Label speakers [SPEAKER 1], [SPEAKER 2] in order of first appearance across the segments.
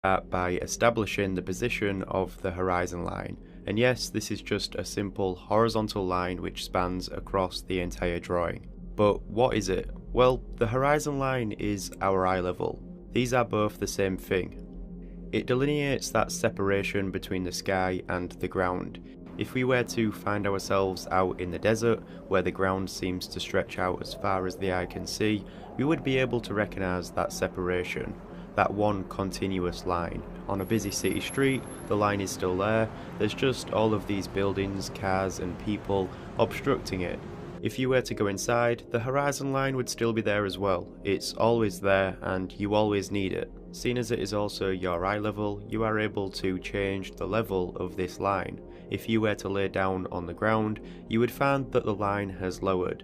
[SPEAKER 1] start by establishing the position of the horizon line. And yes, this is just a simple horizontal line which spans across the entire drawing. But what is it? Well, the horizon line is our eye level. These are both the same thing. It delineates that separation between the sky and the ground. If we were to find ourselves out in the desert, where the ground seems to stretch out as far as the eye can see, we would be able to recognise that separation, that one continuous line. On a busy city street, the line is still there, there's just all of these buildings, cars and people obstructing it. If you were to go inside, the horizon line would still be there as well. It's always there and you always need it. Seeing as it is also your eye level, you are able to change the level of this line. If you were to lay down on the ground, you would find that the line has lowered.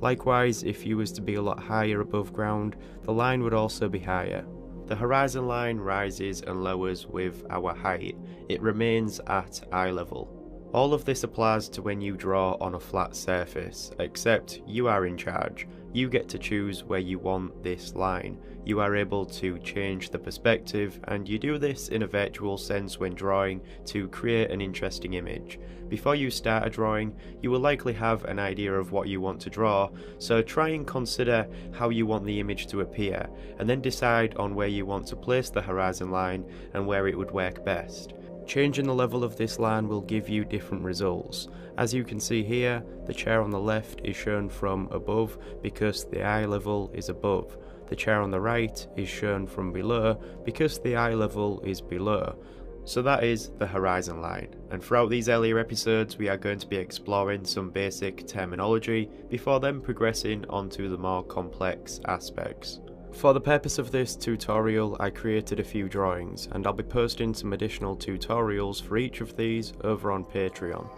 [SPEAKER 1] Likewise, if you was to be a lot higher above ground, the line would also be higher. The horizon line rises and lowers with our height. It remains at eye level. All of this applies to when you draw on a flat surface, except you are in charge. You get to choose where you want this line. You are able to change the perspective, and you do this in a virtual sense when drawing to create an interesting image. Before you start a drawing, you will likely have an idea of what you want to draw, so try and consider how you want the image to appear, and then decide on where you want to place the horizon line and where it would work best. Changing the level of this line will give you different results. As you can see here, the chair on the left is shown from above because the eye level is above. The chair on the right is shown from below because the eye level is below. So that is the horizon line, and throughout these earlier episodes we are going to be exploring some basic terminology before then progressing onto the more complex aspects. For the purpose of this tutorial, I created a few drawings, and I'll be posting some additional tutorials for each of these over on Patreon.